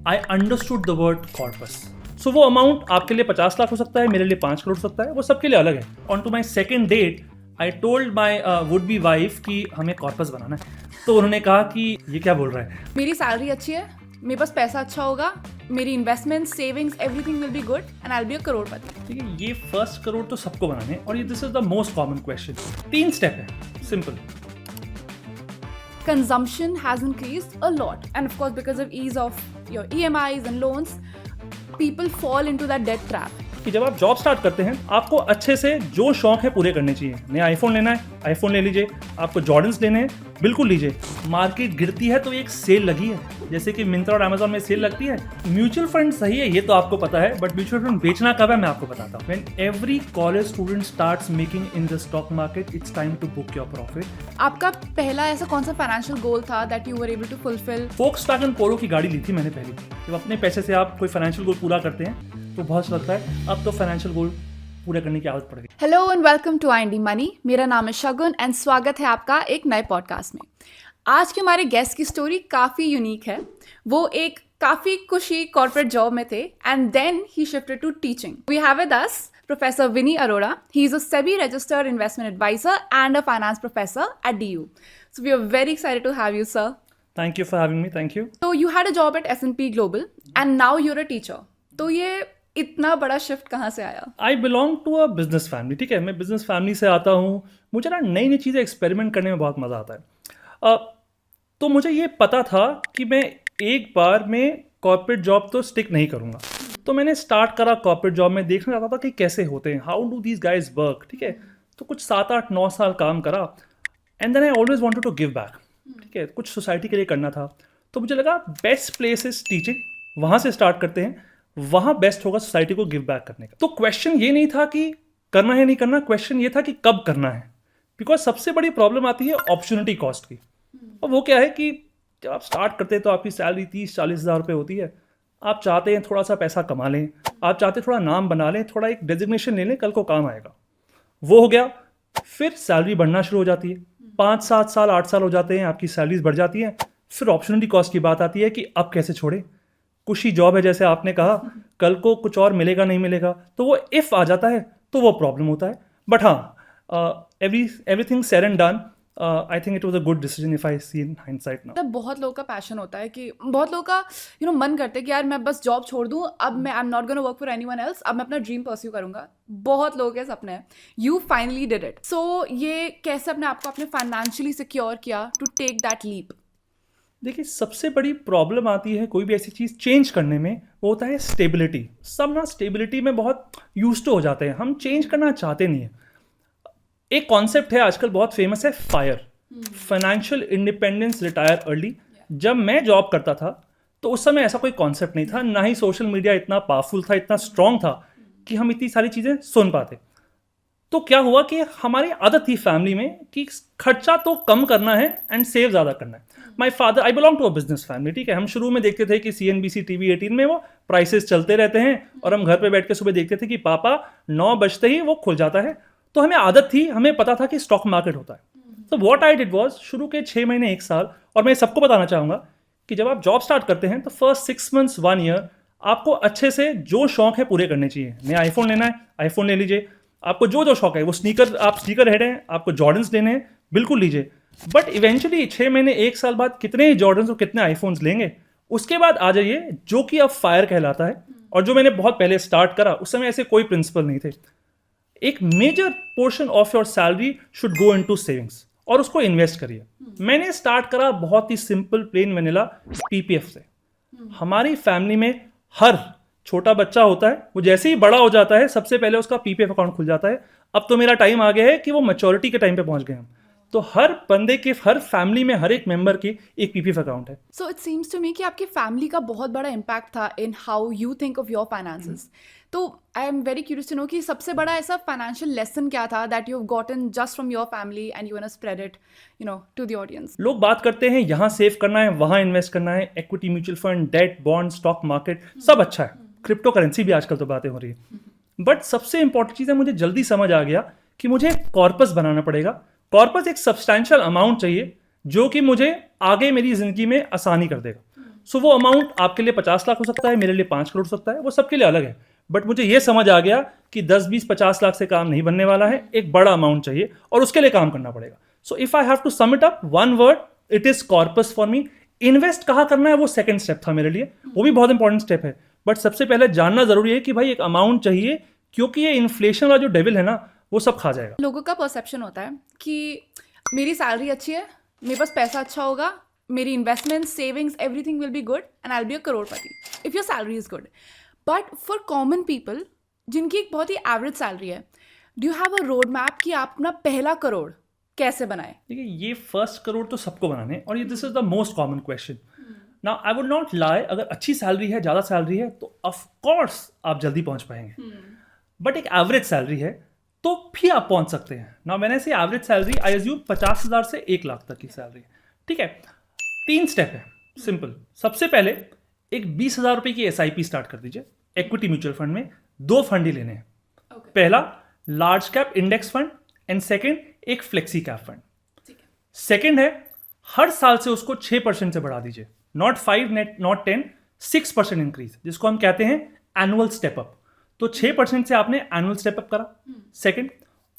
I understood the word corpus. So वो amount आपके लिए 50 लाख हो सकता है, मेरे लिए 5 करोड़ हो सकता है, वो सबके लिए अलग है. On to my second date I told my would be wife कि हमें कॉर्पस बनाना है. तो उन्होंने कहा कि ये क्या बोल रहा है. मेरी सैलरी अच्छी है, मेरे पास पैसा अच्छा होगा, मेरी investment savings everything will be good and I will be a करोड़पति. ठीक है, ये फर्स्ट करोड़ तो सबको बनाने हैं और ये this is the most common question. 3 step है, simple. Consumption has increased a lot, and of course because of ease of your EMIs and loans, people fall into that debt trap. कि जब आप जॉब स्टार्ट करते हैं आपको अच्छे से जो शौक है पूरे करने चाहिए. नया आईफोन लेना है, आईफोन ले लीजिए. आपको जॉर्डन्स लेने हैं, बिल्कुल लीजिए. मार्केट गिरती है तो एक सेल लगी है, जैसे कि मिंत्रा और अमेजोन में सेल लगती है. म्यूचुअल फंड सही है, ये तो आपको पता है, बट म्यूचुअल फंड बेचना कब है मैं आपको बताता हूँ. When every college student starts making in the stock market, it's time to book your profit. आपका पहला ऐसा कौन सा फाइनेंशियल गोल था that you were able to fulfil? Volkswagen Polo की गाड़ी ली थी मैंने पहली. जब अपने पैसे से आप कोई फाइनेंशियल गोल पूरा करते हैं तो बहुत लगता है अब तो फाइनेंशियल गोल पूरा करने की आदत पड़ गई. Hello and welcome to IND money. मेरा नाम है शगुन एंड स्वागत है आपका एक नए पॉडकास्ट में. आज के हमारे गेस्ट की स्टोरी काफ़ी यूनिक है. वो एक काफ़ी खुशी कॉर्पोरेट जॉब में थे and then he shifted to teaching. We have with us Professor Vinny Arora. He is a SEBI registered investment advisor and a finance professor at DU. So we are very excited to have you, sir. Thank you for having me. Thank you. So you had a job at S&P Global and now you're a teacher. तो ये इतना बड़ा shift कहाँ से आया? I belong to a business family. ठीक है, मैं बिजनेस फैमिली से आता हूँ. मुझे ना नई नई चीज़ें एक्सपेरिमेंट करने में बहुत मज़ा आता है. तो मुझे ये पता था कि मैं एक बार में कॉर्पोरेट जॉब तो स्टिक नहीं करूँगा. तो मैंने स्टार्ट करा कॉर्पोरेट जॉब में, देखना चाहता था कि कैसे होते हैं, how do these guys work. ठीक है, तो कुछ 7-8-9 साल काम करा and then I always wanted to give back. ठीक है, कुछ सोसाइटी के लिए करना था. तो मुझे लगा बेस्ट प्लेस इज टीचिंग, वहाँ से स्टार्ट करते हैं, वहाँ बेस्ट होगा सोसाइटी को गिव बैक करने का. तो क्वेश्चन ये नहीं था कि करना है नहीं करना, क्वेश्चन ये था कि कब करना है. बिकॉज सबसे बड़ी प्रॉब्लम आती है अपॉर्चुनिटी कॉस्ट की. और वो क्या है कि जब आप स्टार्ट करते हैं तो आपकी सैलरी 30-40 हज़ार रुपये होती है. आप चाहते हैं थोड़ा सा पैसा कमा लें, आप चाहते हैं थोड़ा नाम बना लें, थोड़ा एक डेजिग्नेशन ले लें, कल को काम आएगा. वो हो गया, फिर सैलरी बढ़ना शुरू हो जाती है. 5-7 साल 8 साल हो जाते हैं, आपकी सैलरीज बढ़ जाती हैं. फिर अपॉर्चुनिटी कॉस्ट की बात आती है कि अब कैसे छोड़े. कुछ ही जॉब है, जैसे आपने कहा, कल को कुछ और मिलेगा नहीं मिलेगा, तो वो इफ़ आ जाता है तो वो प्रॉब्लम होता है. बट हाँ, everything said and done, I think it was a good decision if I see in hindsight now. तब बहुत लोगों का पैशन होता है कि बहुत लोगों का मन करता है कि यार मैं बस जॉब छोड़ दूं, अब मैं आई am not gonna work for anyone else, अब मैं अपना ड्रीम परस्यू करूंगा. बहुत लोगों के सपने हैं. You finally did it. So ये कैसे अपने आप को आपने फाइनेंशियली सिक्योर किया टू टेक दैट लीप? देखिए, सबसे बड़ी प्रॉब्लम आती है कोई भी ऐसी चीज़ चेंज करने में, वो होता है स्टेबिलिटी. सब ना स्टेबिलिटी में बहुत यूज्ड टू हो जाते हैं, हम चेंज करना चाहते नहीं हैं. एक कॉन्सेप्ट है आजकल बहुत फेमस है, fire, financial independence retire early. जब मैं जॉब करता था तो उस समय ऐसा कोई कॉन्सेप्ट नहीं था, ना ही सोशल मीडिया इतना पावरफुल था, इतना स्ट्रांग था कि हम इतनी सारी चीज़ें सुन पाते. तो क्या हुआ कि हमारी आदत थी फैमिली में कि खर्चा तो कम करना है एंड सेव ज़्यादा करना है. My father, I belong to a business family. ठीक है, हम शुरू में देखते थे कि CNBC TV 18 में वो प्राइसेस चलते रहते हैं और हम घर पे बैठ के सुबह देखते थे कि पापा 9 बजते ही वो खुल जाता है. तो हमें आदत थी, हमें पता था कि स्टॉक मार्केट होता है. तो व्हाट आई डिड वाज, शुरू के 6 महीने 1 साल, और मैं सबको बताना चाहूँगा कि जब आप जॉब स्टार्ट करते हैं तो फर्स्ट 6 months 1 year आपको अच्छे से जो शौक है पूरे करने चाहिए. नया आईफोन लेना है, आईफोन ले लीजिए. आपको जो जो शौक है, वो स्नीकर, आप स्नीकर हेड हैं, आपको जॉर्डन्स लेने हैं, बिल्कुल लीजिए. बट इवेंचुअली 6 महीने 1 साल बाद कितने जॉर्डन्स और कितने आईफोन्स लेंगे, उसके बाद आ जाइए जो कि अब फायर कहलाता है. और जो मैंने बहुत पहले स्टार्ट करा, उस समय ऐसे कोई प्रिंसिपल नहीं थे. एक major portion of your salary should go into savings और उसको इन्वेस्ट करिए. मैंने स्टार्ट करा बहुत ही सिंपल प्लेन वैनिला PPF से. हमारी फैमिली में हर छोटा बच्चा होता है, वो जैसे ही बड़ा हो जाता है सबसे पहले उसका PPF अकाउंट खुल जाता है. अब तो मेरा टाइम आ गया है कि वो मैच्योरिटी के टाइम पे पहुंच गए हम. तो हर बंदे के, हर फैमिली में, हर एक मेंबर की एक PPF अकाउंट है. So it seems to me कि आपकी फैमिली का बहुत बड़ा इम्पैक्ट था in how you think of your finances. तो I am very curious to know कि सबसे बड़ा ऐसा फाइनेंशियल लेसन क्या था that you have gotten just from your family and you want to spread it to the audience. लोग बात करते हैं यहाँ सेव करना है, वहाँ इन्वेस्ट करना है, equity, mutual fund, debt, bond, stock market, सब अच्छा है. क्रिप्टो करेंसी भी आजकल तो बातें हो रही है. बट सबसे इंपॉर्टेंट चीज़ है, मुझे जल्दी समझ आ गया कि मुझे कॉर्पस बनाना पड़ेगा. कॉर्पस एक सब्सटैंशियल अमाउंट चाहिए जो कि मुझे आगे मेरी ज़िंदगी में आसानी कर देगा. सो वो अमाउंट आपके लिए 50 लाख हो सकता है, मेरे लिए 5 करोड़ हो सकता है, वो सबके लिए अलग है। बट मुझे ये समझ आ गया कि 10, 20, 50 लाख से काम नहीं बनने वाला है, एक बड़ा अमाउंट चाहिए और उसके लिए काम करना पड़ेगा। So if I have to sum it up one word, it is corpus for me. Invest कहाँ करना है वो सेकंड स्टेप था मेरे लिए, वो भी बहुत इंपॉर्टेंट स्टेप है, बट सबसे पहले जानना जरूरी है कि भाई एक अमाउंट चाहिए, क्योंकि ये इन्फ्लेशन वाला जो डेविल है ना वो सब खा जाएगा। लोगों का परसेप्शन होता है कि मेरी सैलरी अच्छी है, मेरे पास पैसा अच्छा होगा, मेरी investment, savings, everything will be good and I will be a Crorepati if your salary is good. But for common people जिनकी एक बहुत ही एवरेज सैलरी है, do you have a road map कि आप अपना पहला करोड़ कैसे बनाए? देखिए, ये फर्स्ट करोड़ तो सबको बनाने, और ये this is the most common question. Now I would not lie, अगर अच्छी सैलरी है, ज़्यादा सैलरी है, तो ऑफ कोर्स आप जल्दी पहुंच पाएंगे। बट एक एवरेज सैलरी है तो भी आप पहुंच सकते हैं। नाउ मैंने से एवरेज सैलरी आई एज्यूम 50,000 से 1 लाख तक की सैलरी, ठीक है। 3 स्टेप है, सिंपल। सबसे पहले एक 20,000 रुपये की SIP स्टार्ट कर दीजिए इक्विटी म्यूचुअल फंड में। 2 फंड ही लेने हैं, पहला large cap index fund and second एक फ्लेक्सी कैप फंड। सेकेंड है हर साल से उसको 6% से बढ़ा दीजिए, नॉट 5, नॉट 10, 6% इंक्रीज, जिसको हम कहते हैं एनुअल स्टेप अप। तो 6% से आपने एनुअल स्टेप अप करा, सेकेंड।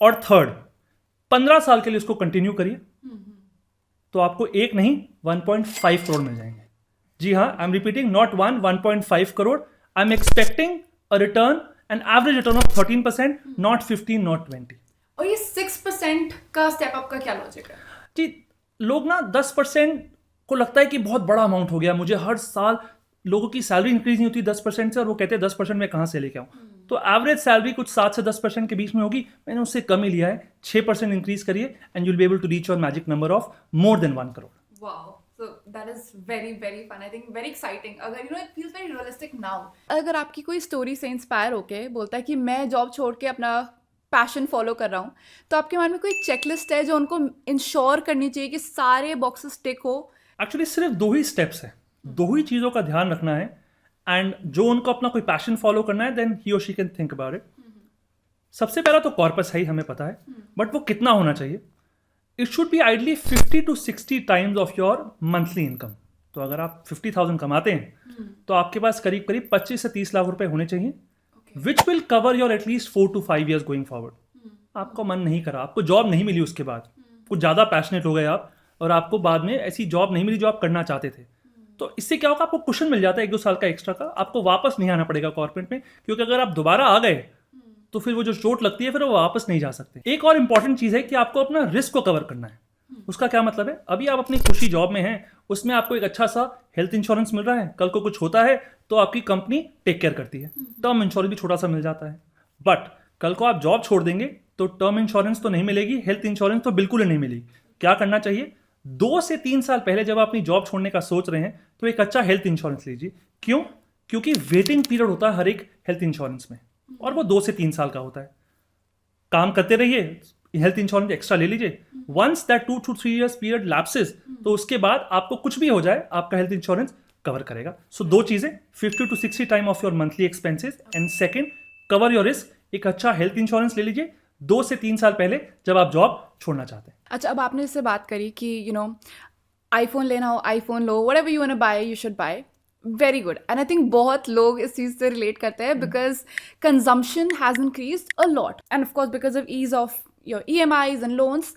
और थर्ड 15 साल के लिए उसको कंटिन्यू करिए, तो आपको एक नहीं 1.5 करोड़ मिल जाएंगे। जी हाँ, I am repeating, not 1.5 crore. I am expecting a return, an average return of 13%, not 15, not 20। और ये 6% का स्टेप अप का क्या लॉजिक है? जी, लोग ना 10% को लगता है कि बहुत बड़ा अमाउंट हो गया, मुझे हर साल लोगों की सैलरी इंक्रीज नहीं होती 10% से, और वो कहते हैं 10% मैं कहाँ से लेके आऊँ। तो एवरेज सैलरी कुछ 7 से 10% के बीच में होगी, मैंने उससे कम ही लिया है। 6% इंक्रीज करिए and you will be able to reach your magic number of more than 1 crore. Wow. So that is very, very fun. I think very exciting. अगर it feels very realistic now. अगर आपकी कोई स्टोरी से inspire होके बोलता है कि मैं जॉब छोड़ के अपना पैशन फॉलो कर रहा हूँ, तो आपके मन में कोई चेकलिस्ट है जो उनको इंश्योर करनी चाहिए कि सारे बॉक्सेस टिक हो? एक्चुअली सिर्फ 2 ही स्टेप्स है, 2 ही चीज़ों का ध्यान रखना है, एंड जो उनको अपना कोई पैशन फॉलो करना है, देन ही और she can think about it. सबसे पहला तो कॉर्पस है ही, हमें पता है, बट वो कितना होना चाहिए? It should be ideally 50 to 60 times of your monthly income. तो अगर आप 50,000 कमाते हैं तो आपके पास करीब करीब 25 से 30 लाख रुपए होने चाहिए, which will cover your at least 4 to 5 years going forward. आपको मन नहीं करा, आपको जॉब नहीं मिली, उसके बाद कुछ ज़्यादा पैशनेट हो गए आप, और आपको बाद में ऐसी जॉब नहीं मिली जो आप करना चाहते थे, तो इससे क्या होगा, आपको कुशन मिल जाता है 1-2 साल का एक्स्ट्रा का, आपको वापस नहीं आना पड़ेगा कॉर्पोरेट में, क्योंकि अगर आप दोबारा आ गए तो फिर वो जो चोट लगती है फिर वो वापस नहीं जा सकते। एक और इंपॉर्टेंट चीज़ है कि आपको अपना रिस्क को कवर करना है। उसका क्या मतलब है? अभी आप अपनी खुशी जॉब में हैं, उसमें आपको एक अच्छा सा हेल्थ इंश्योरेंस मिल रहा है, कल को कुछ होता है तो आपकी कंपनी टेक केयर करती है, टर्म इंश्योरेंस भी छोटा सा मिल जाता है। बट कल को आप जॉब छोड़ देंगे तो टर्म इंश्योरेंस तो नहीं मिलेगी, हेल्थ इंश्योरेंस तो बिल्कुल नहीं मिलेगी। क्या करना चाहिए? 2 से 3 साल पहले जब आप अपनी जॉब छोड़ने का सोच रहे हैं तो एक अच्छा हेल्थ इंश्योरेंस लीजिए। क्यों? क्योंकि वेटिंग पीरियड होता है हर एक हेल्थ इंश्योरेंस में, और वो 2 से 3 साल का होता है। काम करते रहिए, हेल्थ इंश्योरेंस एक्स्ट्रा ले लीजिए। Once that 2 to 3 years period lapses, तो उसके बाद आपको कुछ भी हो जाए आपका हेल्थ इंश्योरेंस कवर करेगा। सो 2 चीजें, 50 to 60 time of your monthly expenses, and second cover your risk. एक अच्छा हेल्थ इंश्योरेंस ले लीजिए 2 से 3 साल पहले जब आप जॉब छोड़ना चाहते हैं। अच्छा, अब आपने इससे बात करी कि आईफोन लेना हो आईफोन लो, whatever you want to buy you should buy, very good. And I think बहुत लोग इस चीज़ से रिलेट करते हैं because consumption has increased a lot, and of course because of ease of your EMIs and loans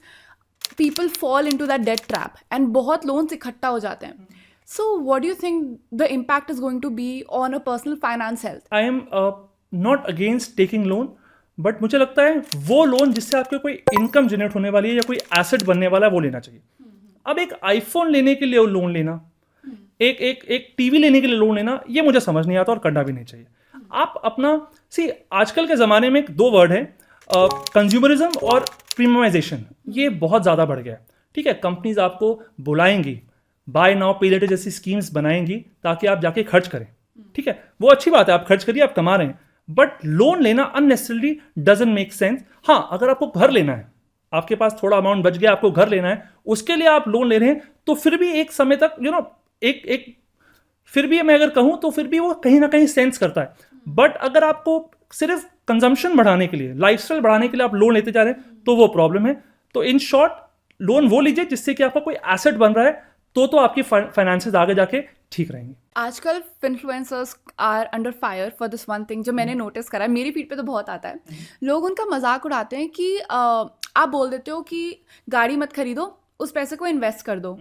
people fall into that debt trap, and बहुत loans इकट्ठा हो जाते हैं। So what do you think the impact is going to be on a personal finance health? I am not against taking loan, but मुझे लगता है वो loan जिससे आपके कोई इनकम जनरेट होने वाली है या कोई एसेट बनने वाला है वो लेना चाहिए। अब एक आईफोन लेने के लिए लोन लेना, एक टीवी लेने के लिए लोन लेना, ये मुझे समझ नहीं आता और करना भी नहीं चाहिए। आप अपना आजकल के ज़माने में 2 वर्ड है, कंज्यूमरिज्म और प्रीमियमाइजेशन, ये बहुत ज़्यादा बढ़ गया है। ठीक है, कंपनीज आपको बुलाएंगी, बाय नाउ पे लेटर जैसी स्कीम्स बनाएंगी ताकि आप जाके खर्च करें। ठीक है, वो अच्छी बात है, आप खर्च करिए, आप कमा रहे हैं, बट लोन लेना अननेसेसरली डजंट मेक सेंस। हाँ, अगर आपको घर लेना है, आपके पास थोड़ा अमाउंट बच गया, आपको घर लेना है, उसके लिए आप लोन ले रहे हैं, तो फिर भी एक समय तक फिर भी मैं अगर कहूं तो फिर भी वो कहीं ना कहीं सेंस करता है। बट अगर आपको सिर्फ कंजम्पशन बढ़ाने के लिए, लाइफस्टाइल बढ़ाने के लिए आप लोन लेते जा रहे हैं, तो वो प्रॉब्लम है। तो इन शॉर्ट, लोन वो लीजिए जिससे कि आपका कोई एसेट बन रहा है, तो आपकी फाइनेंसेस आगे जाके ठीक रहेंगे। आजकल influencers are under fire for this one thing, जो मैंने नोटिस करा है, मेरी फीड पे तो बहुत आता है। लोग उनका मजाक उड़ाते हैं कि आप बोल देते हो कि गाड़ी मत खरीदो, उस पैसे को इन्वेस्ट कर दो,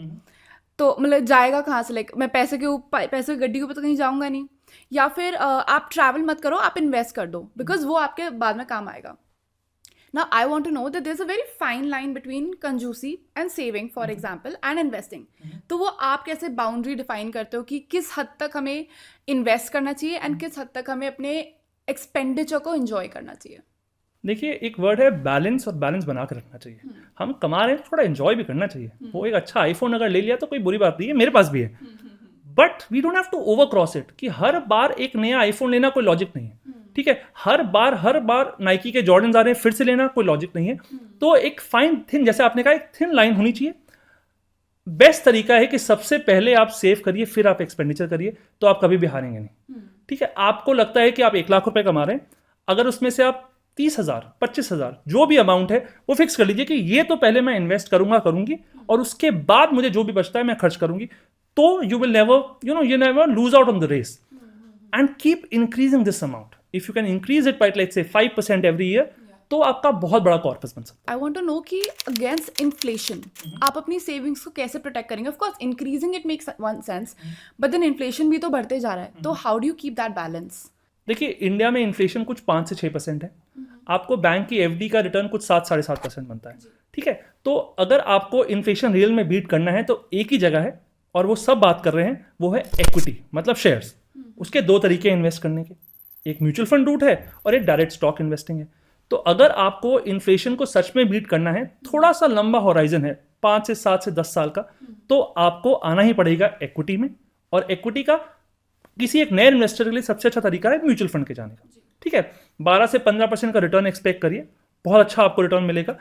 तो मतलब जाएगा कहाँ से, लाइक मैं पैसे की गड्डी के ऊपर तो कहीं जाऊंगा नहीं। या फिर आप ट्रैवल मत करो, आप इन्वेस्ट कर दो, बिकॉज वो आपके बाद में काम आएगा। Now, I want to know that there's a very fine line between कंजूसी and saving, for example, and investing. तो वो आप कैसे बाउंड्री डिफाइन करते हो कि किस हद तक हमें इन्वेस्ट करना चाहिए एंड किस हद तक हमें अपने एक्सपेंडिचर को एंजॉय करना चाहिए? देखिए, एक वर्ड है बैलेंस, और बैलेंस बना कर रखना चाहिए। हम कमा रहे हैं, थोड़ा एंजॉय भी करना चाहिए। वो एक अच्छा आईफोन अगर ले लिया तो कोई बुरी बात नहीं है, मेरे पास भी है, but we don't have to over cross it कि हर बार एक नया आईफोन लेना कोई लॉजिक नहीं है। ठीक है, हर बार नाइकी के जॉर्डन्स आ रहे हैं फिर से लेना कोई लॉजिक नहीं है। तो एक फाइन थिन, जैसे आपने कहा, एक थिन लाइन होनी चाहिए। बेस्ट तरीका है कि सबसे पहले आप सेव करिए, फिर आप एक्सपेंडिचर करिए, तो आप कभी भी हारेंगे नहीं। ठीक है, आपको लगता है कि आप 1 लाख रुपए कमा रहे हैं, अगर उसमें से आप 30,000, 25,000 जो भी अमाउंट है वो फिक्स कर लीजिए कि ये तो पहले मैं इन्वेस्ट करूंगी, और उसके बाद मुझे जो भी बचता है मैं खर्च करूंगी। तो you will never lose out on the race, and keep increasing this amount. If you can increase it by let's say 5% every year, तो आपका बहुत बड़ा कॉर्पस बन सकता है। आई वांट टू नो कि अगेंस्ट इन्फ्लेशन आप अपनी सेविंग्स को कैसे प्रोटेक्ट करेंगे? Of course increasing it makes one sense, but then inflation भी तो बढ़ते जा रहा है, तो how do you keep that balance? देखिए, इंडिया में इन्फ्लेशन कुछ 5 से 6% है। आपको बैंक की एफडी का रिटर्न कुछ 7-7.5% बनता है। ठीक है, तो अगर आपको इन्फ्लेशन रियल में बीट करना है तो एक ही जगह है, और वो सब बात कर रहे हैं, वो है इक्विटी, मतलब शेयर्स। उसके 2 तरीके इन्वेस्ट करने के, एक म्यूचुअल फंड रूट है और एक डायरेक्ट स्टॉक इन्वेस्टिंग है। तो अगर आपको इन्फ्लेशन को सच में बीट करना है, थोड़ा सा लंबा होराइजन है, 5 से 7 से 10 साल का, तो आपको आना ही पड़ेगा इक्विटी में। और इक्विटी का किसी एक नए इन्वेस्टर के लिए सबसे अच्छा तरीका है म्यूचुअल फंड के जाने का। ठीक है, 12 से 15% का रिटर्न एक्सपेक्ट करिए, बहुत अच्छा आपको रिटर्न मिलेगा।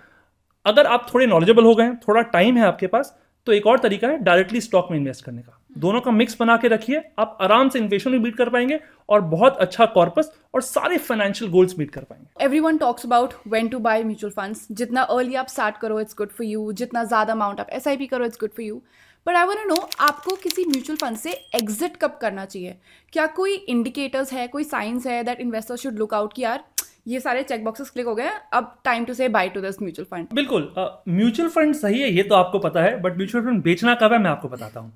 अगर आप थोड़े नॉलेजेबल हो गए हैं, थोड़ा टाइम है आपके पास, तो एक और तरीका है डायरेक्टली स्टॉक में इन्वेस्ट करने का। दोनों का मिक्स बना के रखिए, आप आराम से इन्फ्लेशन भी बीट कर पाएंगे और बहुत अच्छा कॉर्पस और सारे फाइनेंशियल गोल्स बीट कर पाएंगे। Everyone talks about when to buy mutual funds. जितना अर्ली आप स्टार्ट करो इट्स गुड फॉर यू, जितना ज़्यादा अमाउंट आप एसआईपी करो it's good for you. But I want to know, आपको किसी म्यूचुअल फंड से एग्जिट कब करना चाहिए? क्या कोई इंडिकेटर्स है, कोई साइंस है that investors should look out कि यार ये सारे चेक बॉक्सेस क्लिक हो गए, अब टाइम टू से by two this mutual fund? बिल्कुल, म्यूचुअल फंड सही है, ये तो आपको पता है, बट म्यूचुअल फंड बेचना कब है मैं आपको बताता हूँ।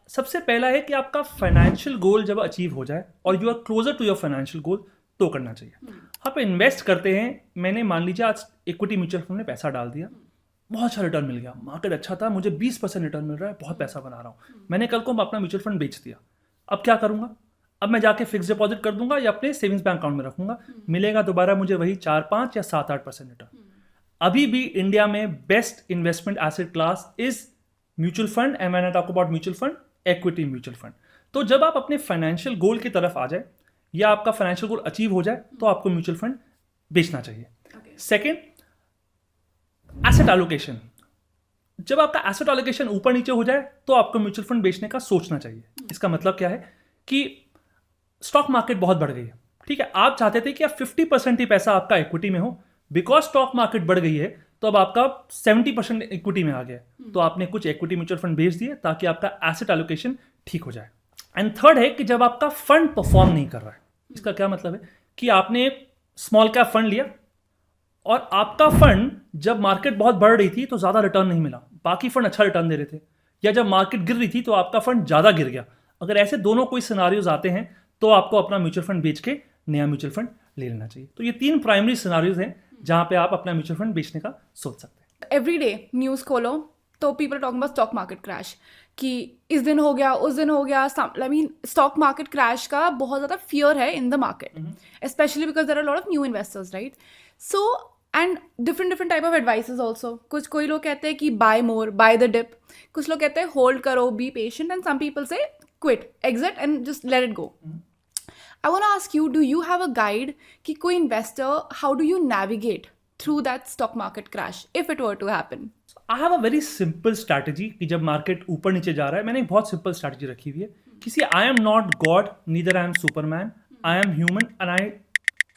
सबसे पहला है कि आपका फाइनेंशियल गोल जब अचीव हो जाए और you are closer to your financial goal, तो करना चाहिए। आप इन्वेस्ट करते हैं, मैंने मान लीजिए आज इक्विटी म्यूचुअल फंड में पैसा डाल दिया, बहुत अच्छा रिटर्न मिल गया, मार्केट अच्छा था, मुझे 20% रिटर्न मिल रहा है, बहुत पैसा बना रहा हूँ। मैंने कल को अपना म्यूचुअल फंड बेच दिया, अब क्या करूँगा? अब मैं जाके फिक्स डिपॉजिट कर दूंगा या अपने सेविंग्स बैंक अकाउंट में रखूंगा, मिलेगा दोबारा मुझे वही 4-5 या 7-8% रिटर्न। अभी भी इंडिया में best investment asset class is mutual fund, and when I talk about mutual fund, equity mutual fund. तो जब आप अपने फाइनेंशियल गोल की तरफ आ जाए या आपका फाइनेंशियल गोल अचीव हो जाए, तो आपको म्यूचुअल फंड बेचना चाहिए। Second, asset allocation. जब आपका एसेट एलोकेशन ऊपर नीचे हो जाए, तो आपको म्यूचुअल फंड बेचने का सोचना चाहिए। इसका मतलब क्या है कि स्टॉक मार्केट बहुत बढ़ गई है। ठीक है, आप चाहते थे कि आप 50% ही पैसा आपका इक्विटी में हो, बिकॉज स्टॉक मार्केट बढ़ गई है, तो अब आपका 70% इक्विटी में आ गया, तो आपने कुछ इक्विटी म्यूचुअल फंड बेच दिए ताकि आपका एसेट एलोकेशन ठीक हो जाए। एंड थर्ड है कि जब आपका फंड परफॉर्म नहीं कर रहा है, इसका क्या मतलब है कि आपने स्मॉल कैप फंड लिया और आपका फंड जब मार्केट बहुत बढ़ रही थी तो ज़्यादा रिटर्न नहीं मिला, बाकी फंड अच्छा रिटर्न दे रहे थे, या जब मार्केट गिर रही थी तो आपका फंड ज़्यादा गिर गया। अगर ऐसे दोनों कोई सिनारियोज आते हैं, तो आपको अपना म्यूचुअल फंड बेच के नया म्यूचुअल फंड ले लेना चाहिए। तो ये 3 प्राइमरी सिनारियोज हैं जहां पे आप अपना म्यूचुअल फंड बेचने का सोच सकते हैं। एवरी डे न्यूज़ खोलो तो people talk about stock market crash, कि इस दिन हो गया, उस दिन हो गया। I mean stock market crash का बहुत ज़्यादा फियर है in the market, specially because there are lot of new investors, right? So and different type of advices also. कोई लोग कहते हैं कि buy more, buy the dip, कुछ लोग कहते हैं होल्ड करो, be patient, and some people से quit, exit and just let it go. I want to ask you, do you have a guide कि कोई investor, how do you navigate through that stock market crash if it were to happen? I have a very simple strategy कि जब market ऊपर नीचे जा रहा है, मैंने एक बहुत सिंपल स्ट्रैटेजी रखी हुई है कि see I am not God, neither I am Superman, I am human and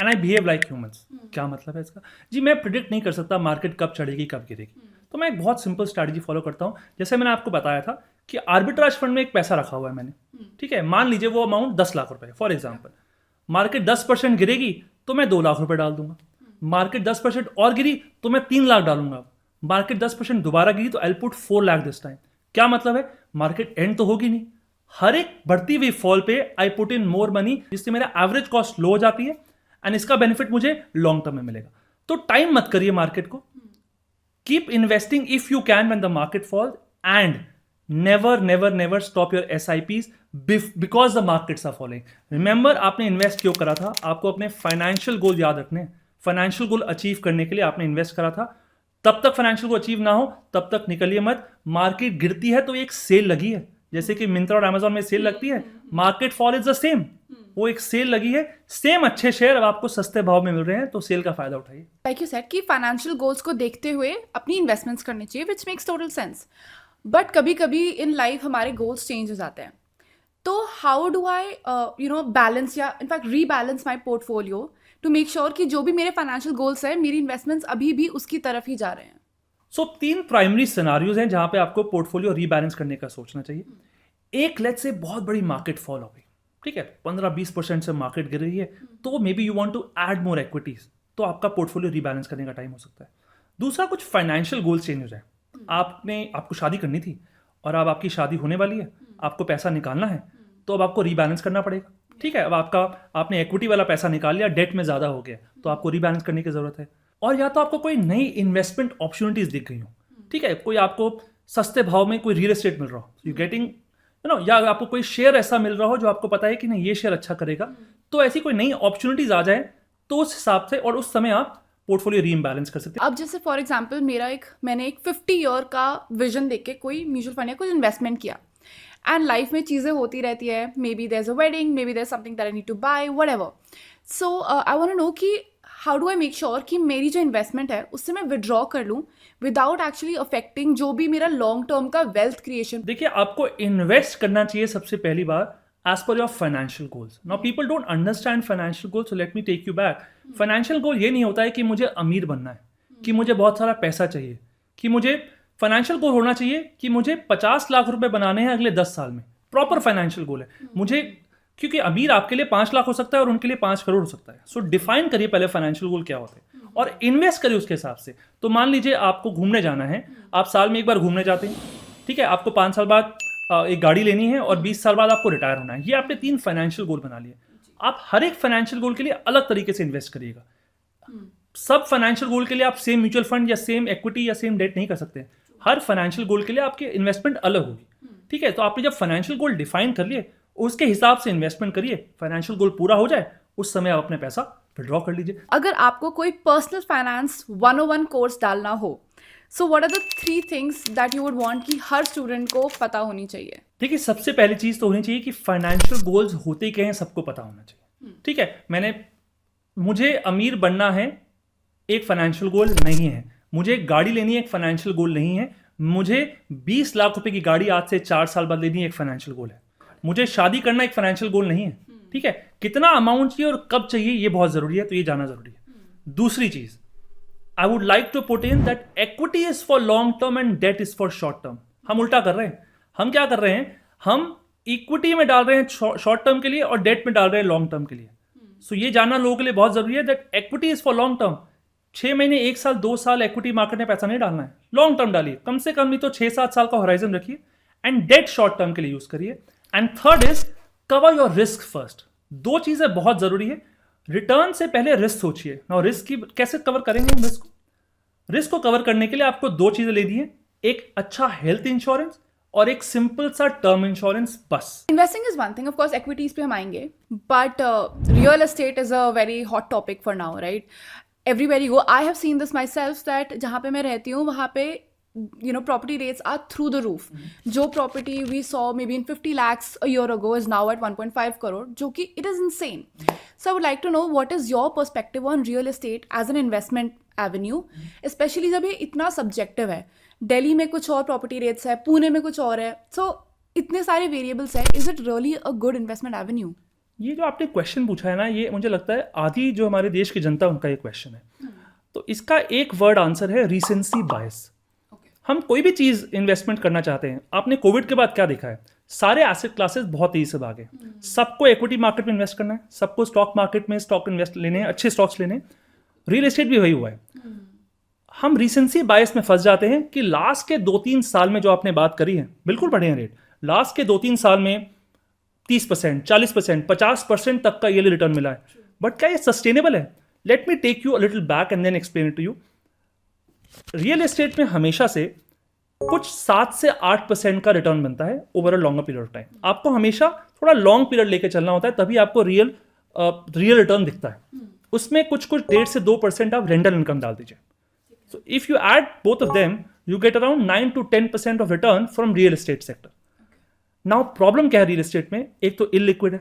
I behave like humans. क्या मतलब है इसका? जी, मैं प्रिडिक्ट नहीं कर सकता मार्केट कब चढ़ेगी कब गिरेगी, तो मैं एक बहुत सिंपल स्ट्रैटेजी फॉलो करता हूँ। जैसे मैंने आपको बताया था कि आर्बिट्राज फंड में एक पैसा रखा हुआ है मैंने, ठीक है, मान लीजिए वो अमाउंट 10 लाख रुपए फॉर एग्जाम्पल, मार्केट 10% गिरेगी तो मैं 2 लाख रुपए डाल दूंगा, मार्केट 10% और गिरी तो मैं 3 लाख डालूंगा, मार्केट 10% दोबारा गिरी तो I put 4 lakh this time. क्या मतलब है, मार्केट एंड तो होगी नहीं, हर एक बढ़ती हुई फॉल पे I put in more money, जिससे मेरा एवरेज कॉस्ट लो हो जाती है एंड इसका बेनिफिट मुझे लॉन्ग टर्म में मिलेगा। तो टाइम मत करिए मार्केट को, keep investing if you can when the market fall and never never never stop your SIPs because the markets are falling. Remember, आपने इन्वेस्ट क्यों करा था, आपको अपने फाइनेंशियल गोल याद रखने, फाइनेंशियल गोल अचीव करने के लिए आपने इन्वेस्ट करा था। तब तक फाइनेंशियल गोल अचीव ना हो तब तक निकलिए मत। मार्केट गिरती है तो एक सेल लगी है, जैसे कि मिंत्रा और अमेजोन में सेल लगती है, market fall is the same, वो एक सेल लगी है, सेम अच्छे शेयर अब आपको सस्ते भाव में मिल रहे हैं, तो सेल का फायदा उठाइए। लाइक यू सेड कि फाइनेंशियल गोल्स को देखते हुए अपनी इन्वेस्टमेंट्स करनी चाहिए, which makes total sense. But कभी कभी इन लाइफ हमारे गोल्स चेंज हो जाते हैं, तो हाउ डू आई बैलेंस या in fact rebalance my portfolio to make sure कि जो भी मेरे फाइनेंशियल गोल्स हैं मेरी इन्वेस्टमेंट्स अभी भी उसकी तरफ ही जा रहे हैं। सो 3 प्राइमरी सिनारियोज हैं जहां पे आपको पोर्टफोलियो रीबैलेंस करने का सोचना चाहिए। एक लेट्स से बहुत बड़ी मार्केट फॉल हो गई, ठीक है, 15-20% से मार्केट गिर रही है, तो maybe you want to add more equities, तो आपका पोर्टफोलियो रीबैलेंस करने का टाइम हो सकता है। दूसरा, कुछ फाइनेंशियल गोल्स चेंज हो जाए, आपको शादी करनी थी और अब आपकी शादी होने वाली है, आपको पैसा निकालना है, तो अब आपको रीबैलेंस करना पड़ेगा, ठीक है। अब आपने इक्विटी वाला पैसा निकाल लिया, डेट में ज़्यादा हो गया, तो आपको रीबैलेंस करने की ज़रूरत है। और या तो आपको कोई नई इन्वेस्टमेंट अपॉर्चुनिटीज दिख गई हो, ठीक है, कोई आपको सस्ते भाव में कोई रियल एस्टेट मिल रहा हो, यू गेटिंग या आपको कोई शेयर ऐसा मिल रहा हो जो आपको पता है कि नहीं ये शेयर अच्छा करेगा, तो ऐसी कोई नई अपॉर्चुनिटीज आ जाए तो उस हिसाब से और उस समय आप पोर्टफोलियो रीइम्बैलेंस कर सकते हैं। अब जैसे फॉर एग्जांपल मैंने एक 50 ईयर का विजन देख के कोई म्यूचुअल फंड या कुछ इन्वेस्टमेंट किया, एंड लाइफ में चीज़ें होती रहती है, maybe there is a wedding, maybe there is something that I need to buy, whatever. So I want to know कि how do I make sure कि मेरी जो इन्वेस्टमेंट है उससे मैं विड्रॉ कर लूँ विदाउट एक्चुअली अफेक्टिंग जो भी मेरा लॉन्ग टर्म का वेल्थ क्रिएशन। देखिए, आपको इन्वेस्ट करना चाहिए सबसे पहली बार as per your financial goals. Now people don't understand financial goals, so let me take you back. Financial goal ये नहीं होता है कि मुझे अमीर बनना है, कि मुझे बहुत सारा पैसा चाहिए, कि मुझे फाइनेंशियल गोल होना चाहिए कि मुझे 50 लाख रुपए बनाने हैं अगले 10 साल में। प्रॉपर फाइनेंशियल गोल है मुझे, क्योंकि अमीर आपके लिए 5 लाख हो सकता है और उनके लिए 5 करोड़ हो सकता है। सो डिफाइन करिए पहले फाइनेंशियल गोल क्या होते हैं और इन्वेस्ट करिए उसके हिसाब से। तो मान लीजिए आपको घूमने जाना है, आप साल में एक बार घूमने जाते हैं, ठीक है, आपको 5 साल बाद एक गाड़ी लेनी है और 20 साल बाद आपको रिटायर होना है। ये आपने 3 फाइनेंशियल गोल बना लिए। आप हर एक फाइनेंशियल गोल के लिए अलग तरीके से इन्वेस्ट करिएगा। सब फाइनेंशियल गोल के लिए आप सेम म्यूचुअल फंड या सेम इक्विटी या सेम डेट नहीं कर सकते। हर फाइनेंशियल गोल के लिए आपकी इन्वेस्टमेंट अलग होगी, ठीक है। तो आपने जब फाइनेंशियल गोल डिफाइन कर लिए उसके हिसाब से इन्वेस्टमेंट करिए। फाइनेंशियल गोल पूरा हो जाए उस समय आप अपने पैसा विड्रॉ कर लीजिए। अगर आपको कोई पर्सनल फाइनेंस 101 कोर्स डालना हो, so what are the 3 things that you would want कि हर स्टूडेंट को पता होनी चाहिए? देखिए, सबसे पहली चीज तो होनी चाहिए कि फाइनेंशियल गोल्स होते क्या हैं सबको पता होना चाहिए, ठीक है। मुझे अमीर बनना है एक फाइनेंशियल गोल नहीं है, मुझे गाड़ी लेनी है एक फाइनेंशियल गोल नहीं है, मुझे 20 लाख रुपए की गाड़ी आज से 4 साल बाद लेनी है एक फाइनेंशियल गोल है, मुझे शादी करना एक फाइनेंशियल गोल नहीं है, ठीक है। कितना अमाउंट चाहिए और कब चाहिए ये बहुत जरूरी है, तो ये जानना जरूरी है। दूसरी चीज, I would like to put in that equity is for long term and debt is for short term. हम उल्टा कर रहे हैं। हम क्या कर रहे हैं, हम इक्विटी में डाल रहे हैं शॉर्ट टर्म के लिए और डेट में डाल रहे हैं लॉन्ग टर्म के लिए। सो ये जानना लोगों के लिए बहुत जरूरी है that equity is for long term. 6 महीने, 1 साल, 2 साल इक्विटी मार्केट में पैसा नहीं डालना है, लॉन्ग टर्म डालिए। कम से कम नहीं तो 6-7 साल का होराइजन रखिए एंड डेट शॉर्ट टर्म के लिए यूज करिए। And third is cover your risk first. 2 चीजें बहुत जरूरी है। रिटर्न से पहले रिस्क सोचिए। नाउ रिस्क की कैसे कवर करेंगे हम रिस्क को कवर करने के लिए आपको 2 चीजें लेनी है, एक अच्छा हेल्थ इंश्योरेंस और एक सिंपल सा टर्म इंश्योरेंस, बस। Investing is one thing, of course equities पे हम आएंगे, but real estate is a very hot topic for now, right? Everywhere you go, I have seen this my self that जहाँ पे मैं रहती हूँ वहाँ पे property rates are through the roof. जो property we saw maybe in 50 lakhs a year ago is now at 1.5 crore, जो कि it is insane. So I would like to know what is your perspective on real estate as an investment avenue, especially जब ये इतना subjective है। दिल्ली में कुछ और property rates है, पुणे में कुछ और है, so इतने सारे variables है, is it really a good investment avenue? ये जो आपने क्वेश्चन पूछा है ना, ये मुझे लगता है आधी जो हमारे देश की जनता उनका ये क्वेश्चन है। तो इसका एक वर्ड आंसर है रीसेंसी बायस। हम कोई भी चीज़ इन्वेस्टमेंट करना चाहते हैं, आपने कोविड के बाद क्या देखा है, सारे एसेट क्लासेस बहुत तेजी से भागे। सबको इक्विटी मार्केट में इन्वेस्ट करना है, सबको स्टॉक मार्केट में स्टॉक इन्वेस्ट लेने हैं, अच्छे स्टॉक्स लेने हैं। रियल एस्टेट भी वही हुआ है। हम रिसेंसी बायस में फंस जाते हैं कि लास्ट के 2-3 साल में जो आपने बात करी है बिल्कुल बढ़े हैं रेट। लास्ट के 2-3 साल में 30%, 40%, 50% तक का ये रिटर्न मिला है। बट क्या ये सस्टेनेबल है? Let me take you a little back and then explain it to you. Real estate में हमेशा से कुछ 7 से 8% का रिटर्न बनता है over a longer period of time. आपको हमेशा थोड़ा लॉन्ग पीरियड लेके चलना होता है, तभी आपको रियल रिटर्न दिखता है। उसमें कुछ 1.5 से 2% आप रेंटल इनकम डाल दीजिए। So if you add both of them you get around 9 to 10% of return from real estate sector. Now problem क्या है रियल एस्टेट में? एक तो इलिक्विड है।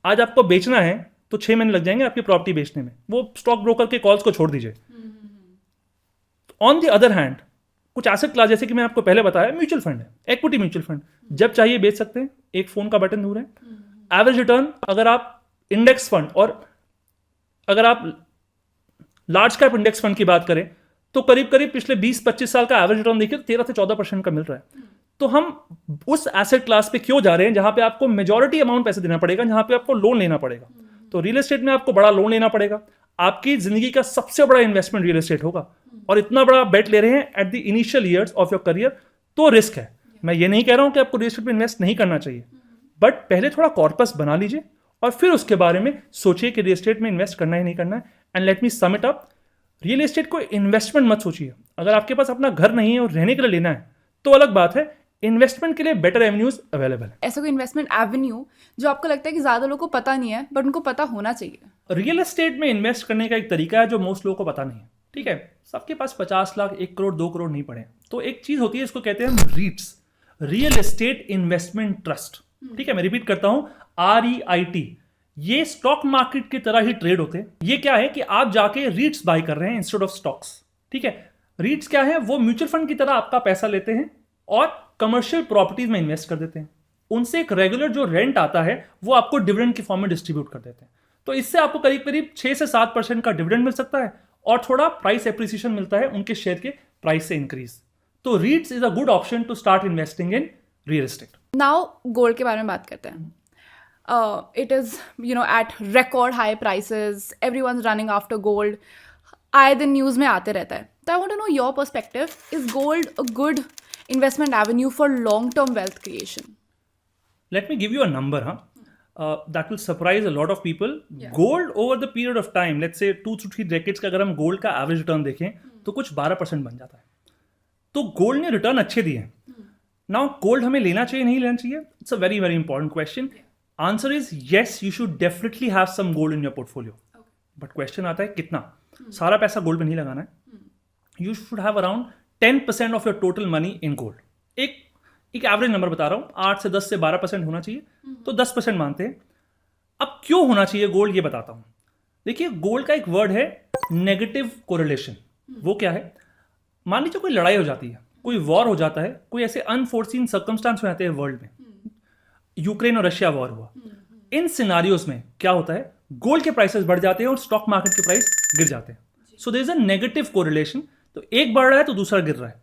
आज आपको बेचना है तो 6 महीने लग जाएंगे आपकी प्रॉपर्टी बेचने में, वो स्टॉक ब्रोकर के कॉल्स को छोड़ दीजिए। ऑन द अदर हैंड कुछ एसेट क्लास जैसे कि मैंने आपको पहले बताया, म्यूचुअल फंड है, इक्विटी म्यूचुअल फंड, जब चाहिए बेच सकते हैं, एक फोन का बटन दूर है। एवरेज रिटर्न अगर आप इंडेक्स फंड और अगर आप लार्ज कैप इंडेक्स फंड की बात करें तो करीब करीब पिछले 20-25 साल का एवरेज रिटर्न देखिए तो 13 से 14% का मिल रहा है। तो हम उस एसेट क्लास पे क्यों जा रहे हैं जहां पे आपको मेजॉरिटी अमाउंट पैसे देना पड़ेगा, जहां पे आपको लोन लेना पड़ेगा। तो रियल एस्टेट में आपको बड़ा लोन लेना पड़ेगा। आपकी जिंदगी का सबसे बड़ा इन्वेस्टमेंट रियल एस्टेट होगा और इतना बड़ा बेट ले रहे हैं at the initial years of your career, तो रिस्क है। मैं ये नहीं कह रहा हूं कि आपको रियल एस्टेट में इन्वेस्ट नहीं करना चाहिए, बट पहले थोड़ा कॉर्पस बना लीजिए और फिर उसके बारे में सोचिए कि रियल एस्टेट में इन्वेस्ट करना है नहीं करना है। And let me sum it up, real estate को इन्वेस्टमेंट मत सोचिए। अगर आपके पास अपना घर नहीं है और रहने के लिए लेना है तो अलग बात है, इन्वेस्टमेंट के लिए बेटर एवेन्यूज अवेलेबल है। ऐसा कोई इन्वेस्टमेंट एवेन्यू जो आपको लगता है कि ज़्यादा लोगों को पता नहीं है बट उनको पता होना चाहिए? रियल एस्टेट में इन्वेस्ट करने का एक तरीका है जो मोस्ट लोगों को पता नहीं है। ठीक है, सबके पास 50 लाख, 1 करोड़, 2 करोड़ नहीं पड़े। तो एक चीज होती है, इसको कहते हैं हम रीट्स, रियल एस्टेट इन्वेस्टमेंट ट्रस्ट। ठीक है, मैं रिपीट करता हूं, REIT। ये स्टॉक मार्केट की तरह ही ट्रेड होते हैं। ये क्या है कि आप जाके रीट्स बाय कर रहे हैं इंस्टेड ऑफ स्टॉक्स। ठीक है, रीट्स क्या है? वो म्यूचुअल फंड की तरह आपका पैसा लेते हैं और कमर्शियल प्रॉपर्टीज में इन्वेस्ट कर देते हैं। उनसे एक रेगुलर जो रेंट आता है वो आपको डिविडेंड की फॉर्म में डिस्ट्रीब्यूट कर देते हैं। तो इससे आपको करीब करीब 6 से 7% का डिविडेंड मिल सकता है और थोड़ा प्राइस एप्रिसिएशन मिलता है उनके शेयर के प्राइस से इंक्रीज। तो REITs is a good option to start investing in real estate. Now gold के बारे में बात करते हैं। It is, at record high prices. Everyone's running after gold. आए दिन न्यूज़ में आते रहता है। तो I want to know your perspective. Is gold a good investment avenue for long-term wealth creation? Let me give you a number, that will surprise a lot of people. Yeah. Gold over the period of time, let's say 2 to 3 decades का अगर हम gold का average return देखें तो कुछ 12% बन जाता है। तो गोल्ड ने रिटर्न अच्छे दिए हैं। नाउ गोल्ड हमें लेना चाहिए नहीं लेना चाहिए? It's a very very important question. Answer is yes, you should definitely have some gold in your portfolio. But question आता है कितना? सारा पैसा गोल्ड में नहीं लगाना है। You should have around 10% of your total money in gold. एक एवरेज नंबर बता रहा हूँ, 8 से 10 से 12% होना चाहिए, तो 10% मानते हैं। अब क्यों होना चाहिए गोल्ड, ये बताता हूँ। देखिए, गोल्ड का एक वर्ड है नेगेटिव कोरिलेशन। वो क्या है? मान लीजिए कोई लड़ाई हो जाती है, कोई वॉर हो जाता है, कोई ऐसे अनफोर्सीन सर्कमस्टांस हो जाते हैं वर्ल्ड में, यूक्रेन और रशिया वॉर हुआ। इन सिनारियोज में क्या होता है? गोल्ड के प्राइसेस बढ़ जाते हैं और स्टॉक मार्केट के प्राइस गिर जाते हैं। So there is a negative correlation. तो एक बढ़ रहा है तो दूसरा गिर रहा है।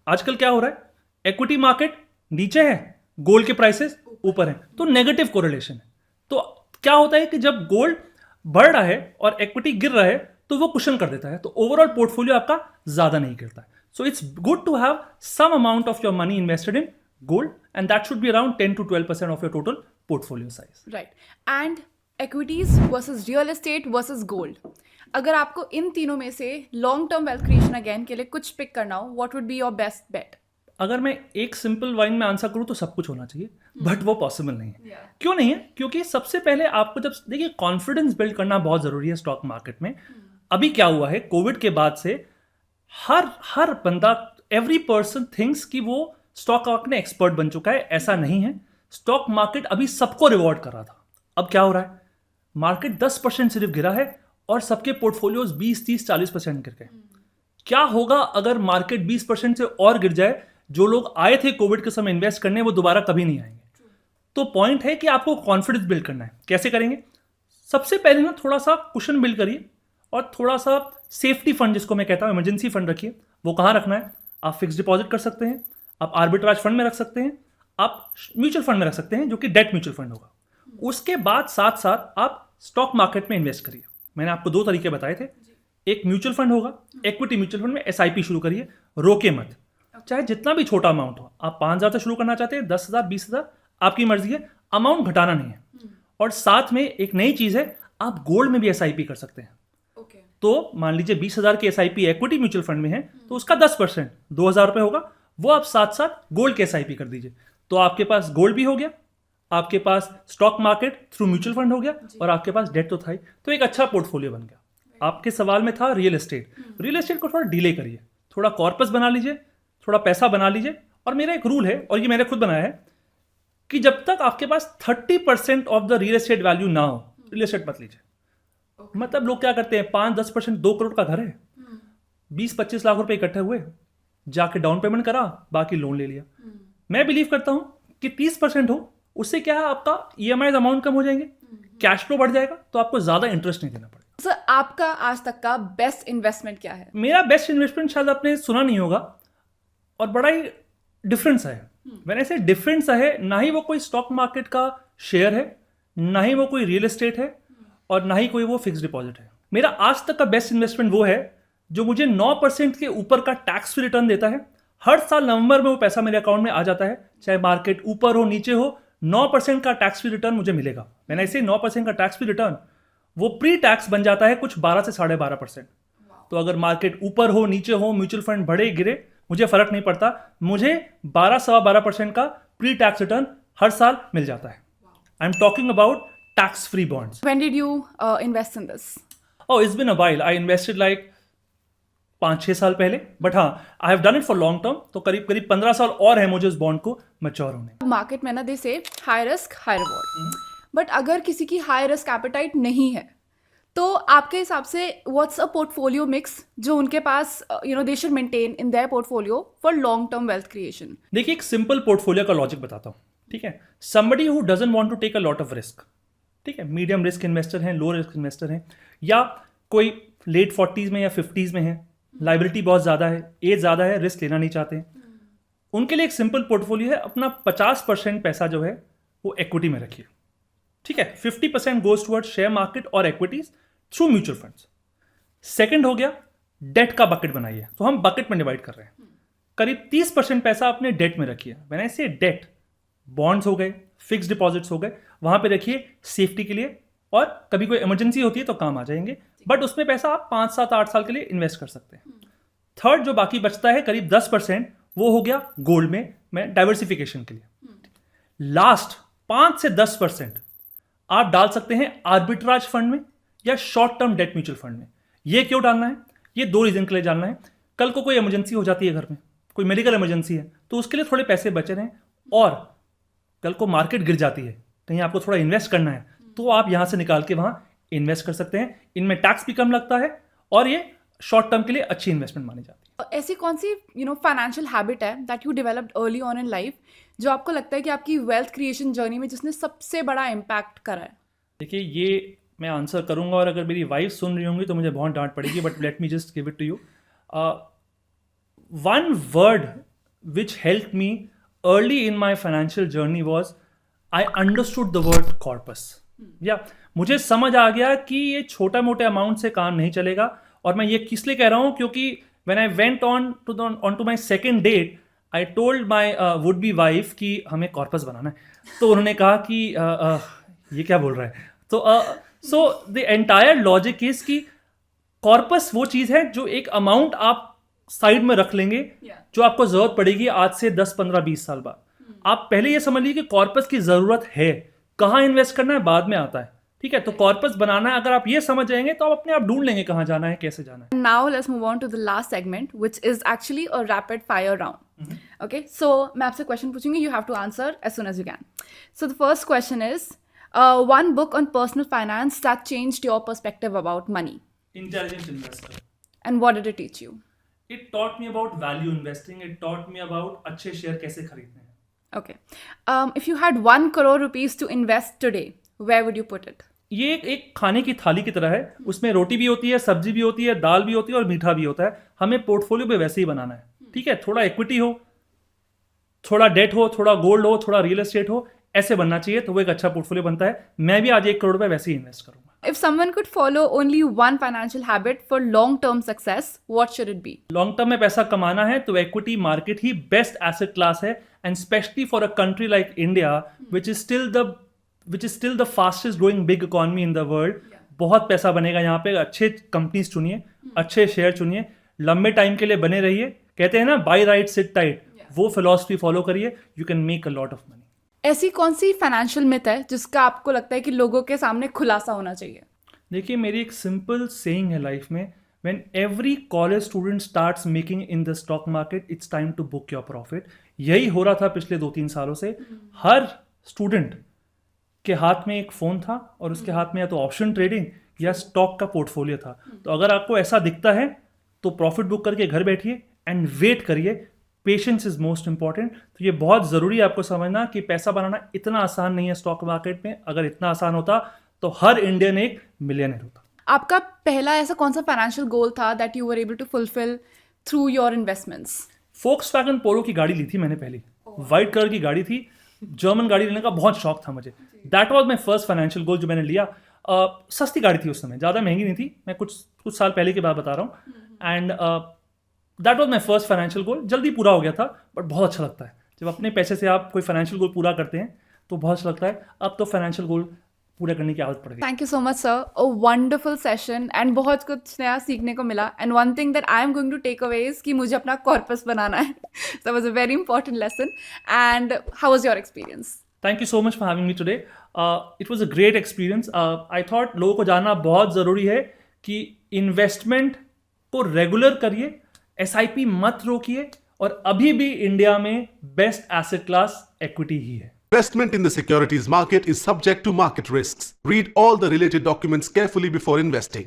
आजकल क्या हो रहा है? इक्विटी मार्केट नीचे है, गोल्ड के प्राइसेस ऊपर है, तो नेगेटिव कोरिलेशन है। तो क्या होता है कि जब गोल्ड बढ़ रहा है और इक्विटी गिर रहा है तो वो कुशन कर देता है, तो ओवरऑल पोर्टफोलियो आपका ज्यादा नहीं गिरता है। So it's good to have some amount of your money invested in gold, and that should be around 10 to 12% of your total portfolio size. Right. And equities versus real estate versus gold. अगर आपको इन तीनों में से long term wealth creation again के लिए कुछ pick करना हो, what would be your best bet? अगर मैं एक सिंपल वाइन में आंसर करूं तो सब कुछ होना चाहिए, बट वो पॉसिबल नहीं है। क्यों नहीं है? क्योंकि सबसे पहले आपको जब देखिए कॉन्फिडेंस बिल्ड करना बहुत जरूरी है स्टॉक मार्केट में। अभी क्या हुआ है, कोविड के बाद से हर बंदा, एवरी पर्सन थिंक्स कि वो स्टॉक मार्केट में एक्सपर्ट बन चुका है। ऐसा नहीं है। स्टॉक मार्केट अभी सबको रिवॉर्ड कर रहा था। अब क्या हो रहा है? मार्केट 10% सिर्फ गिरा है और सबके पोर्टफोलियोज 20, 30, 40% गिर गए। क्या होगा अगर मार्केट 20% से और गिर जाए? जो लोग आए थे कोविड के समय इन्वेस्ट करने, वो दोबारा कभी नहीं आएंगे। तो पॉइंट है कि आपको कॉन्फिडेंस बिल्ड करना है। कैसे करेंगे? सबसे पहले ना थोड़ा सा कुशन बिल्ड करिए और थोड़ा सा सेफ्टी फंड, जिसको मैं कहता हूं इमरजेंसी फंड, रखिए। वो कहाँ रखना है? आप फिक्स डिपॉजिट कर सकते हैं, आप आर्बिट्राज फंड में रख सकते हैं, आप म्यूचुअल फंड में रख सकते हैं जो कि डेट म्यूचुअल फंड होगा। उसके बाद साथ साथ आप स्टॉक मार्केट में इन्वेस्ट करिए। मैंने आपको 2 तरीके बताए थे, एक म्यूचुअल फंड होगा, इक्विटी म्यूचुअल फंड में SIP शुरू करिए, रोके मत, चाहे जितना भी छोटा अमाउंट हो। आप 5,000 से शुरू करना चाहते हैं, 10,000, 20,000, आपकी मर्जी है, अमाउंट घटाना नहीं है। और साथ में एक नई चीज है, आप गोल्ड में भी SIP कर सकते हैं। तो मान लीजिए 20,000 की SIP इक्विटी म्यूचुअल फंड में है, तो उसका 10% 2,000 रुपये होगा, वो आप साथ साथ गोल्ड के SIP कर दीजिए। तो आपके पास गोल्ड भी हो गया, आपके पास stock market through mutual fund हो गया, और आपके पास डेट तो था ही। तो एक अच्छा पोर्टफोलियो बन गया। आपके सवाल में था रियल एस्टेट। रियल एस्टेट को थोड़ा डिले करिए, थोड़ा कॉर्पस बना लीजिए, थोड़ा पैसा बना लीजिए। और मेरा एक रूल है, और ये मैंने खुद बनाया है, कि जब तक आपके पास 30% of the real estate value ना हो, रियल एस्टेट मत लीजिए। मतलब लोग क्या करते हैं, 5-10%, 2 करोड़ का घर है, 20-25 लाख रुपए इकट्ठे हुए, जाके डाउन पेमेंट करा, बाकी लोन ले लिया। मैं बिलीव करता हूं कि 30% हो, उससे क्या है, आपका EMI अमाउंट कम हो जाएंगे, कैश फ्लो बढ़ जाएगा, तो आपको ज्यादा इंटरेस्ट नहीं देना पड़ेगा। सर, आपका आज तक का बेस्ट इन्वेस्टमेंट क्या है? मेरा बेस्ट इन्वेस्टमेंट शायद आपने सुना नहीं होगा, और बड़ा ही डिफरेंस है। मैंने ऐसे डिफरेंस है, ना ही वो कोई स्टॉक मार्केट का शेयर है, ना ही वो कोई रियल एस्टेट है, और ना ही कोई वो फिक्स डिपॉजिट है। मेरा आज तक का बेस्ट इन्वेस्टमेंट वो है जो मुझे 9% के ऊपर का टैक्स फ्री रिटर्न देता है। हर साल नवंबर में वो पैसा मेरे अकाउंट में आ जाता है, चाहे मार्केट ऊपर हो नीचे हो, 9% का टैक्स फ्री रिटर्न मुझे मिलेगा। मैंने ऐसे 9% का टैक्स फ्री रिटर्न, वो प्री टैक्स बन जाता है कुछ 12 से 12.5%। तो अगर मार्केट ऊपर हो नीचे हो, म्यूचुअल फंड बढ़े गिरे, मुझे फर्क नहीं पड़ता, मुझे 12-12.5% का प्री टैक्स रिटर्न हर साल मिल जाता है। I am talking about tax free bonds. When did you invest in this? Oh, it's been a while. I invested like 5-6 साल पहले, बट हाँ, I have done it for long term. तो करीब 15 साल और है मुझे उस बॉन्ड को मैच्योर होने। मार्केट में ना दे से high risk high reward, but अगर किसी की हाई रिस्क एपेटाइट नहीं है, तो आपके हिसाब से व्हाट्स अ पोर्टफोलियो मिक्स जो उनके पास they should maintain in their portfolio for long term wealth creation? देखिए, एक सिंपल पोर्टफोलियो का लॉजिक बताता हूँ, ठीक है। Somebody who doesn't want to take a lot of risk, ठीक है, मीडियम रिस्क इन्वेस्टर हैं, लो रिस्क इन्वेस्टर हैं, या कोई लेट 40s में या 50s में है, लाइबिलिटी बहुत ज़्यादा है, एज ज़्यादा है, रिस्क लेना नहीं चाहते हैं, उनके लिए एक सिंपल पोर्टफोलियो है, अपना 50% पैसा जो है वो इक्विटी में रखिए, ठीक है। 50% गोज टुवर्ड्स शेयर मार्केट और equities through mutual funds. Second हो गया, डेट का बकेट बनाइए। तो हम बकेट में डिवाइड कर रहे हैं, करीब 30% पैसा अपने डेट में रखिए। मैंने ऐसे डेट, बॉन्ड्स हो गए, फिक्स डिपॉजिट्स हो गए, वहां पे रखिए सेफ्टी के लिए, और कभी कोई इमरजेंसी होती है तो काम आ जाएंगे, बट उसमें पैसा आप 5, 7, 8 साल के लिए इन्वेस्ट कर सकते हैं। थर्ड जो बाकी बचता है करीब 10%, वो हो गया गोल्ड में, मैं डाइवर्सिफिकेशन के लिए। लास्ट 5 से 10% आप डाल सकते हैं आर्बिट्राज फंड में या short term debt mutual fund में। ये क्यों डालना है? ये 2 रीजन के लिए डालना है। कल को कोई इमरजेंसी हो जाती है घर में, कोई मेडिकल इमरजेंसी है, तो उसके लिए थोड़े पैसे बचे रहें, और कल को मार्केट गिर जाती है, कहीं आपको थोड़ा इन्वेस्ट करना है, तो आप यहां से निकाल के वहां इन्वेस्ट कर सकते हैं। इनमें टैक्स भी कम लगता है, और ये शॉर्ट टर्म के लिए अच्छी इन्वेस्टमेंट मानी जाती है। ऐसी कौन सी फाइनेंशियल हैबिट है that you developed early on in life, जो आपको लगता है कि आपकी वेल्थ क्रिएशन जर्नी में जिसने सबसे बड़ा इम्पैक्ट करा है? देखिए, ये मैं आंसर करूंगा, और अगर मेरी वाइफ सुन रही होंगी तो मुझे बहुत डांट पड़ेगी, but let me just give it to you. One word which help me early in my financial journey was, I understood the word corpus. या मुझे समझ आ गया कि ये छोटा मोटे अमाउंट से काम नहीं चलेगा। और मैं ये किस लिए कह रहा हूँ, क्योंकि when I went on to my second date, I told my would be wife कि हमें कॉर्पस बनाना है। तो उन्होंने कहा कि ये क्या बोल रहा है। तो so the entire logic is कि कॉर्पस वो चीज़ है जो एक अमाउंट आप साइड में रख लेंगे, जो आपको जरूरत पड़ेगी आज से 10, 15, 20 साल बाद। आप पहले ये समझ लीजिए कि कॉर्पस की जरूरत है, कहाँ इन्वेस्ट करना है बाद में आता है, ठीक है। तो कॉर्पस बनाना है, अगर आप ये समझ जाएंगे तो आप अपने आप ढूंढ लेंगे कहाँ जाना है, कैसे जाना है। Now let's move on to the last segment, which is actually a rapid fire round. Okay, so मैं आपसे क्वेश्चन पूछूंगी, you have to answer as soon as you can. So the first question is, one book on personal finance that changed your perspective about money. Intelligent Investor. And what did it teach you? It taught me about value investing. It taught me about अच्छे share कैसे खरीदने हैं। Okay. If you had 1 crore rupees to invest today, where would you put it? ये एक खाने की थाली की तरह है, उसमें रोटी भी होती है, सब्जी भी होती है, दाल भी होती है, और मीठा भी होता है। हमें पोर्टफोलियो पे वैसे ही बनाना है। ठीक है, थोड़ा इक्विटी हो, थोड़ा डेट हो, थोड़ा गोल्ड हो, थोड़ा रियल एस्टेट हो, ऐसे बनना चाहिए, तो वो एक अच्छा पोर्टफोलियो बनता है। मैं भी आज 1 करोड़ रुपए वैसे ही इन्वेस्ट करूंगा। If someone could follow only one financial habit for long-term success, what should it be? Long term में पैसा कमाना है तो इक्विटी मार्केट ही बेस्ट एसेट क्लास है, and specially for a country like India which is still the fastest growing big economy in the world. बहुत पैसा बनेगा यहाँ पे। अच्छे कंपनीज चुनिए, अच्छे शेयर चुनिए, लंबे टाइम के लिए बने रहिए। कहते हैं ना, बाय राइट सिट टाइट, वो फिलॉसफी फॉलो करिए, you can make a lot of money. ऐसी कौन सी फाइनेंशियल मिथ है जिसका आपको लगता है कि लोगों के सामने खुलासा होना चाहिए? देखिए, मेरी एक सिंपल सेइंग है लाइफ में, when every college student starts making in the stock market, it's time to book your profit. यही हो रहा था पिछले 2-3 सालों से। हर स्टूडेंट के हाथ में एक फ़ोन था और उसके हाथ में या तो ऑप्शन ट्रेडिंग या स्टॉक का पोर्टफोलियो था। तो अगर आपको ऐसा दिखता है तो प्रॉफिट बुक करके घर बैठिए एंड वेट करिए। Patience is most important. तो ये बहुत ज़रूरी है आपको समझना कि पैसा बनाना इतना आसान नहीं है स्टॉक मार्केट में। अगर इतना आसान होता तो हर इंडियन एक मिलियनर होता। आपका पहला ऐसा कौन सा फाइनेंशियल गोल था that you were able to fulfil through your investments? Volkswagen Polo की गाड़ी ली थी मैंने पहली, वाइट कलर की गाड़ी थी। जर्मन गाड़ी लेने का बहुत शौक था मुझे। That was my first financial goal जो मैंने लिया। सस्ती गाड़ी थी उस समय, ज़्यादा महंगी नहीं थी। मैं कुछ साल पहले की बात बता रहा हूँ। And that was my first financial goal. जल्दी पूरा हो गया था, बट बहुत अच्छा लगता है जब अपने पैसे से आप कोई फाइनेंशियल गोल पूरा करते हैं तो बहुत अच्छा लगता है। अब तो फाइनेंशियल गोल पूरा करने की आदत पड़ गई। Thank you so much sir, a wonderful session and बहुत कुछ नया सीखने को मिला। And one thing that I am going to take away is कि मुझे अपना कॉर्पस बनाना है। That was a very important lesson. And how was your experience? Thank you so much for having me today. It was a great experience. I thought लोगों को जानना बहुत ज़रूरी है कि इन्वेस्टमेंट को रेगुलर करिए, SIP मत रोकिए, और अभी भी इंडिया में बेस्ट एसेट क्लास इक्विटी ही है। Investment in the securities market is subject to market risks. Read all the related documents carefully before investing.